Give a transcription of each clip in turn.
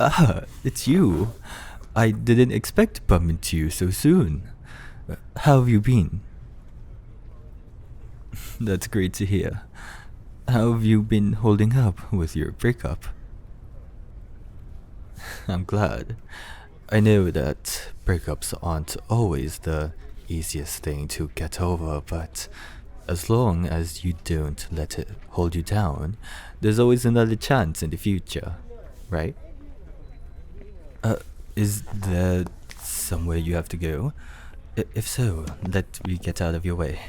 Ah, it's you. I didn't expect to bump into you so soon. How have you been? That's great to hear. How have you been holding up with your breakup? I'm glad. I know that breakups aren't always the easiest thing to get over, but as long as you don't let it hold you down, there's always another chance in the future, right? Is there somewhere you have to go? If so, let me get out of your way.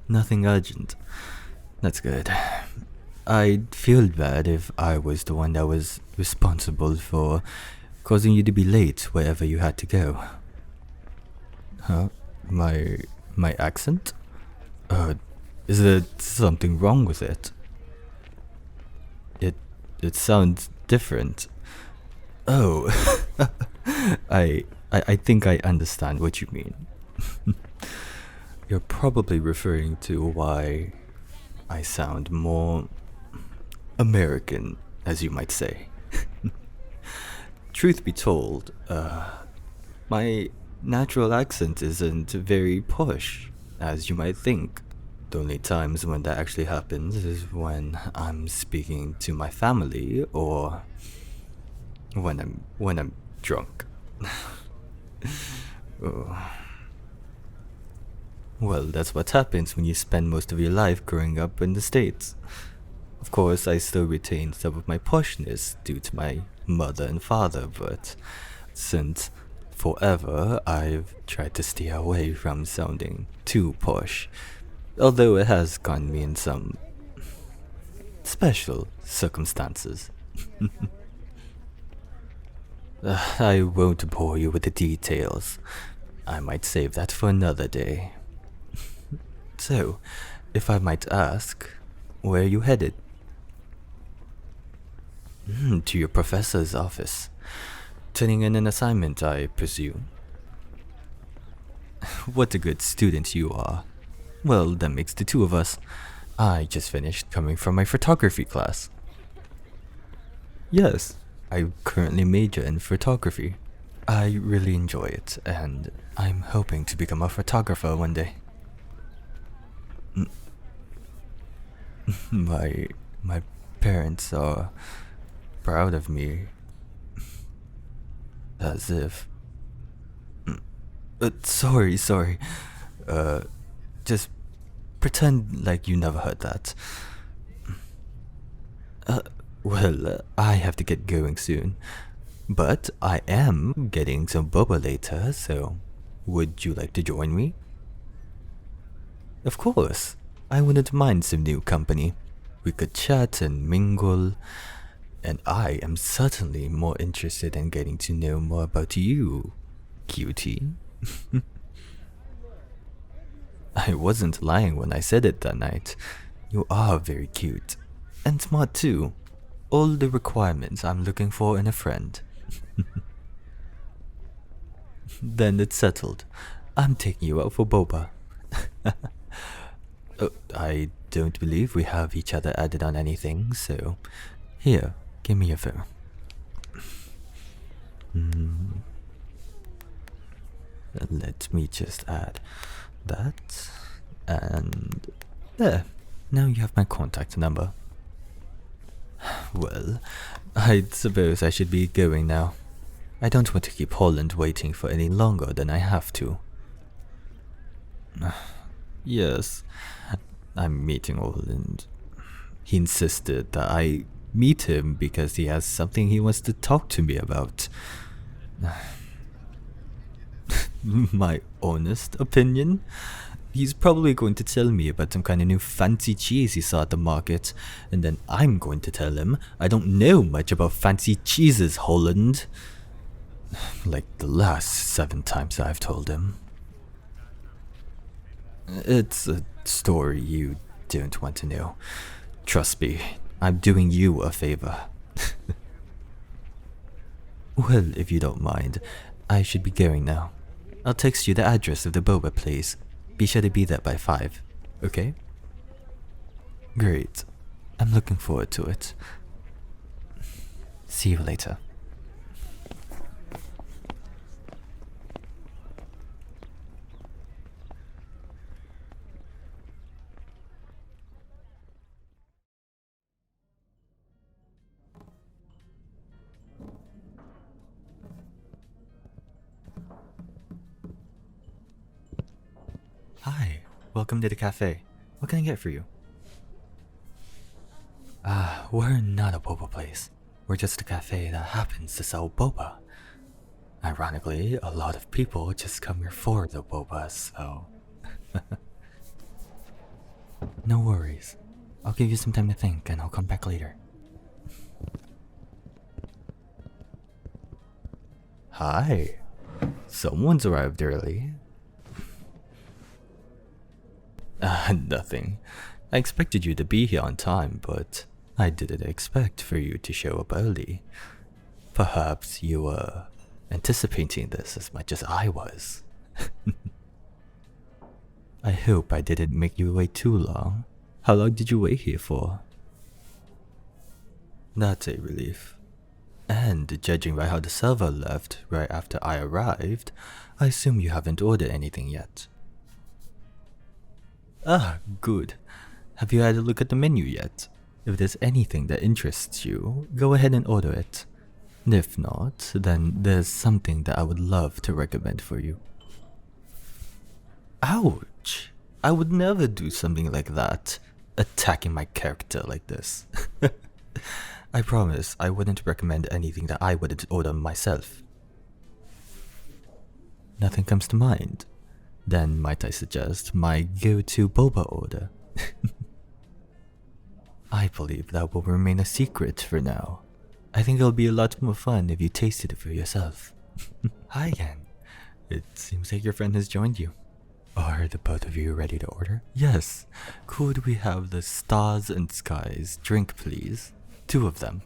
Nothing urgent. That's good. I'd feel bad if I was the one that was responsible for causing you to be late wherever you had to go. Huh? My accent? Is there something wrong with it? It sounds different. Oh, I think I understand what you mean. You're probably referring to why I sound more American, as you might say. Truth be told, my natural accent isn't very posh, as you might think. The only times when that actually happens is when I'm speaking to my family or when I'm drunk. Oh. Well, that's what happens when you spend most of your life growing up in the States. Of course, I still retain some of my poshness due to my mother and father, but since forever I've tried to stay away from sounding too posh, although it has gotten me in some special circumstances. I won't bore you with the details. I might save that for another day. So, if I might ask, where are you headed? To your professor's office. Turning in an assignment, I presume. What a good student you are. Well, that makes the two of us. I just finished coming from my photography class. Yes, I currently major in photography. I really enjoy it, and I'm hoping to become a photographer one day. My parents are proud of me. As if... sorry. Just pretend like you never heard that. Well, I have to get going soon. But I am getting some boba later, so would you like to join me? Of course. I wouldn't mind some new company. We could chat and mingle. And I am certainly more interested in getting to know more about you, cutie. I wasn't lying when I said it that night. You are very cute. And smart too. All the requirements I'm looking for in a friend. Then it's settled. I'm taking you out for boba. I don't believe we have each other added on anything, so... Here, give me your phone. Let me just add that. And... there. Now you have my contact number. Well, I suppose I should be going now. I don't want to keep Holland waiting for any longer than I have to. Yes, I'm meeting Holland. He insisted that I meet him because he has something he wants to talk to me about. My honest opinion? He's probably going to tell me about some kind of new fancy cheese he saw at the market, and then I'm going to tell him I don't know much about fancy cheeses, Holland. Like the last 7 times I've told him. It's a story you don't want to know. Trust me, I'm doing you a favor. Well, if you don't mind, I should be going now. I'll text you the address of the boba place. Be sure to be there by 5, okay? Great. I'm looking forward to it. See you later. Hi, welcome to the cafe. What can I get for you? We're not a boba place. We're just a cafe that happens to sell boba. Ironically, a lot of people just come here for the boba, so... No worries. I'll give you some time to think and I'll come back later. Hi. Someone's arrived early. Nothing. I expected you to be here on time, but I didn't expect for you to show up early. Perhaps you were anticipating this as much as I was. I hope I didn't make you wait too long. How long did you wait here for? That's a relief. And judging by how the server left right after I arrived, I assume you haven't ordered anything yet. Ah, good. Have you had a look at the menu yet? If there's anything that interests you, go ahead and order it. If not, then there's something that I would love to recommend for you. Ouch! I would never do something like that. Attacking my character like this. I promise I wouldn't recommend anything that I wouldn't order myself. Nothing comes to mind? Then might I suggest my go-to boba order? I believe that will remain a secret for now. I think it'll be a lot more fun if you tasted it for yourself. Hi again. It seems like your friend has joined you. Are the both of you ready to order? Yes. Could we have the Stars and Skies drink, please? 2 of them.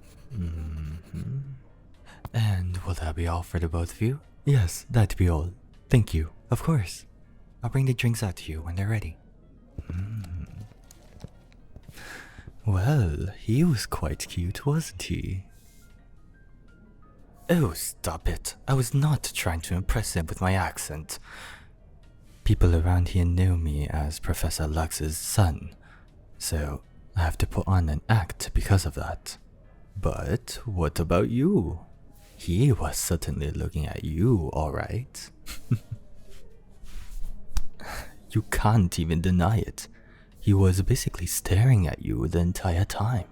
And will that be all for the both of you? Yes, that'd be all. Thank you. Of course. I'll bring the drinks out to you when they're ready. Well, he was quite cute, wasn't he? Oh, stop it. I was not trying to impress him with my accent. People around here know me as Professor Lux's son, so I have to put on an act because of that. But what about you? He was certainly looking at you, alright. You can't even deny it. He was basically staring at you the entire time.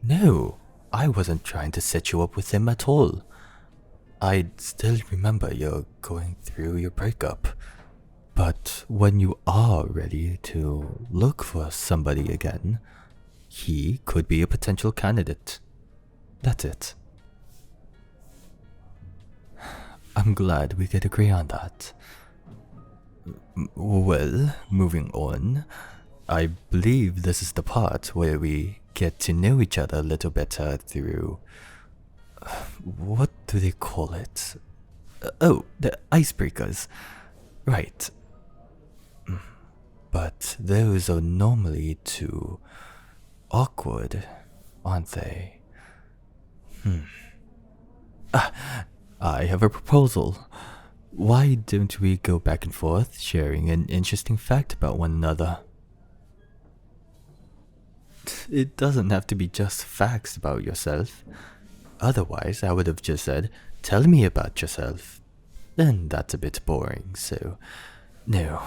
No, I wasn't trying to set you up with him at all. I still remember you're going through your breakup. But when you are ready to look for somebody again, he could be a potential candidate. That's it. I'm glad we could agree on that. Well, moving on, I believe this is the part where we get to know each other a little better through... what do they call it? Oh, the icebreakers. Right. But those are normally too awkward, aren't they? I have a proposal. Why don't we go back and forth, sharing an interesting fact about one another? It doesn't have to be just facts about yourself. Otherwise, I would have just said, tell me about yourself. Then that's a bit boring, so... No,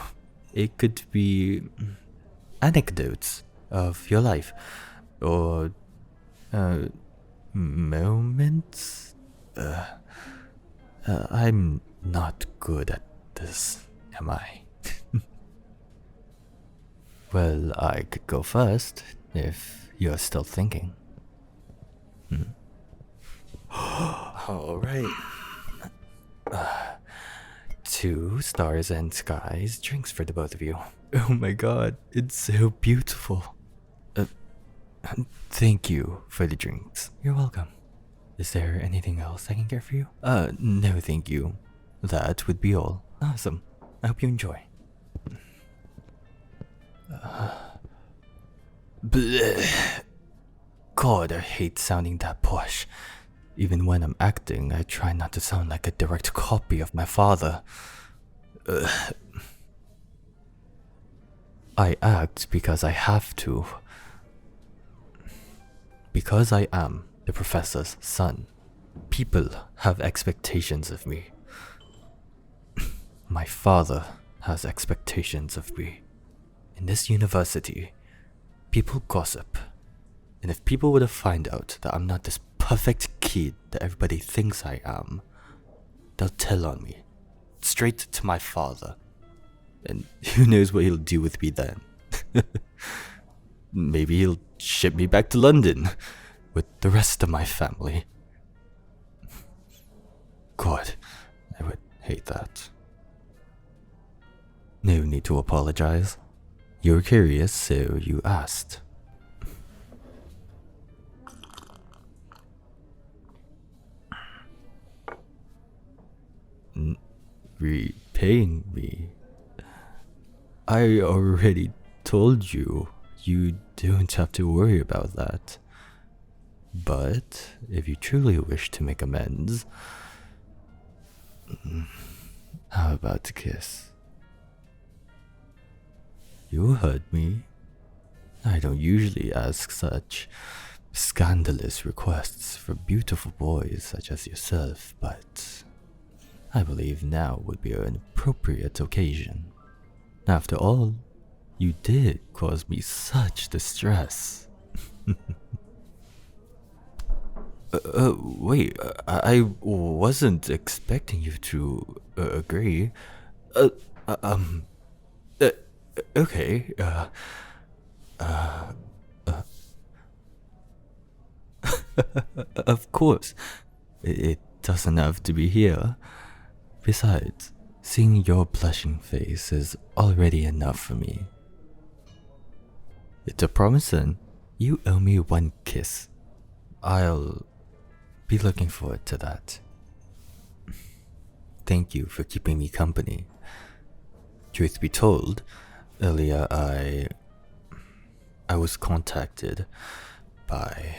it could be... anecdotes of your life. Or... moments? I'm not good at this, am I? Well, I could go first, if you're still thinking. Alright. 2 Stars and Skies drinks for the both of you. Oh my god, it's so beautiful. Thank you for the drinks. You're welcome. Is there anything else I can get for you? No thank you. That would be all. Awesome. I hope you enjoy. Bleh. God, I hate sounding that posh. Even when I'm acting, I try not to sound like a direct copy of my father. I act because I have to. Because I am the professor's son. People have expectations of me. My father has expectations of me. In this university, people gossip. And if people were to find out that I'm not this perfect kid that everybody thinks I am, they'll tell on me. Straight to my father. And who knows what he'll do with me then. Maybe he'll ship me back to London with the rest of my family. God, I would hate that. No need to apologize. You were curious, so you asked. Repaying me? I already told you, you don't have to worry about that. But if you truly wish to make amends, how about a kiss? You heard me. I don't usually ask such scandalous requests for beautiful boys such as yourself, but I believe now would be an appropriate occasion. After all, you did cause me such distress. Wait, I wasn't expecting you to agree. Okay, of course, it doesn't have to be here. Besides, seeing your blushing face is already enough for me. It's a promise then. You owe me one kiss. I'll be looking forward to that. Thank you for keeping me company. Truth be told, earlier I was contacted by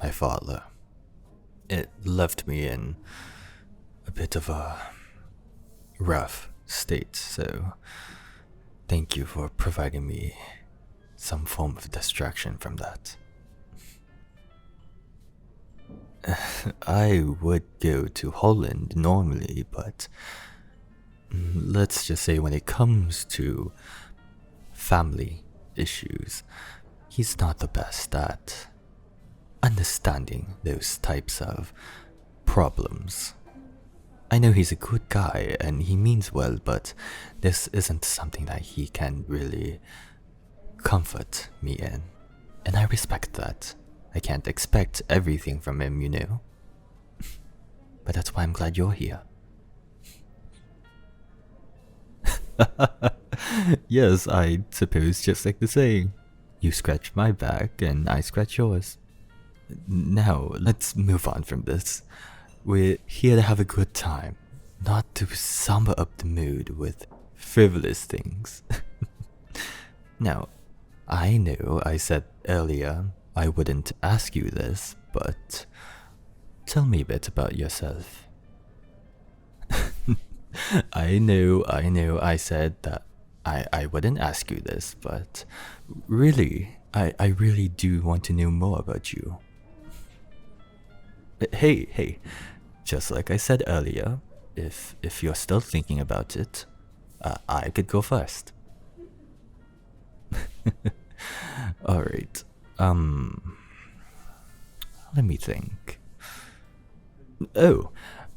my father. It left me in a bit of a rough state, so thank you for providing me some form of distraction from that. I would go to Holland normally, but let's just say when it comes to family issues, he's not the best at understanding those types of problems. I know he's a good guy and he means well, but this isn't something that he can really comfort me in. And I respect that. I can't expect everything from him, you know. But that's why I'm glad you're here. Yes, I suppose just like the saying. You scratch my back and I scratch yours. Now, let's move on from this. We're here to have a good time, not to somber up the mood with frivolous things. Now, I know I said earlier I wouldn't ask you this, but tell me a bit about yourself. I know I said that I wouldn't ask you this, but really, I really do want to know more about you. Hey, just like I said earlier, if you're still thinking about it, I could go first. Alright, let me think. Oh,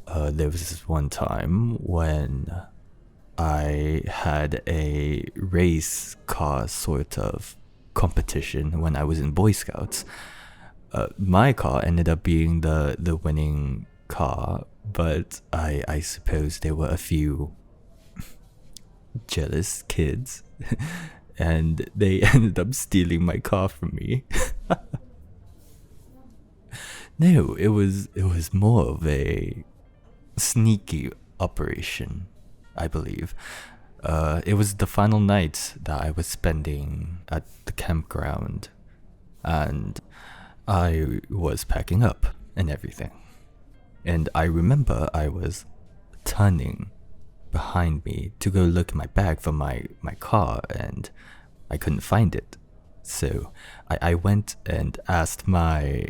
there was this one time when I had a race car sort of competition when I was in Boy Scouts. My car ended up being the winning car, but I suppose there were a few jealous kids and they ended up stealing my car from me. No, it was more of a sneaky operation, I believe. It was the final night that I was spending at the campground, and I was packing up and everything. And I remember I was turning behind me to go look at my bag for my car, and I couldn't find it. So I went and asked my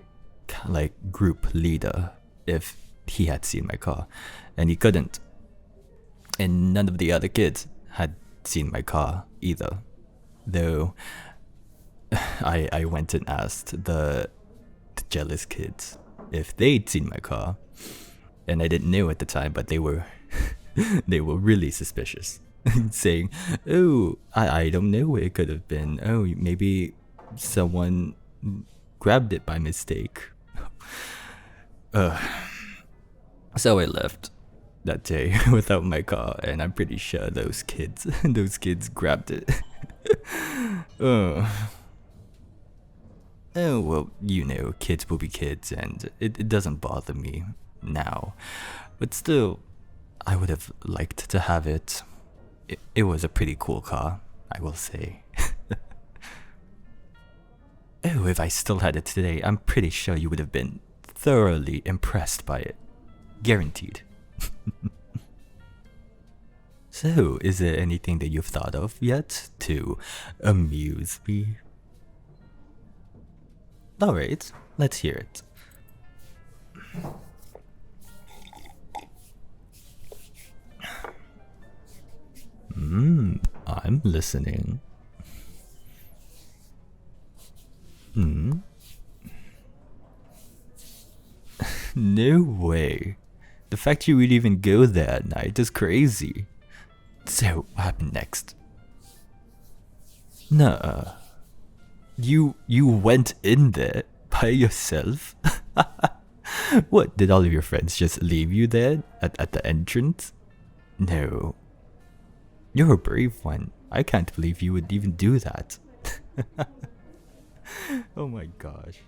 group leader if he had seen my car, and he couldn't. And none of the other kids had seen my car either. Though I went and asked the jealous kids if they'd seen my car, and I didn't know at the time, but they were they were really suspicious, saying, "Oh, I don't know where it could have been. Oh, maybe someone grabbed it by mistake." So I left that day without my car, and I'm pretty sure those kids grabbed it. Oh, well, you know, kids will be kids, and it doesn't bother me now. But still, I would have liked to have it. It was a pretty cool car, I will say. Oh, if I still had it today, I'm pretty sure you would have been thoroughly impressed by it. Guaranteed. So, is there anything that you've thought of yet to amuse me? Alright, let's hear it. I'm listening. No way. The fact you would even go there at night is crazy. So, what happened next? Nuh-uh. You went in there by yourself? What, did all of your friends just leave you there at the entrance? No. You're a brave one. I can't believe you would even do that. Oh my gosh.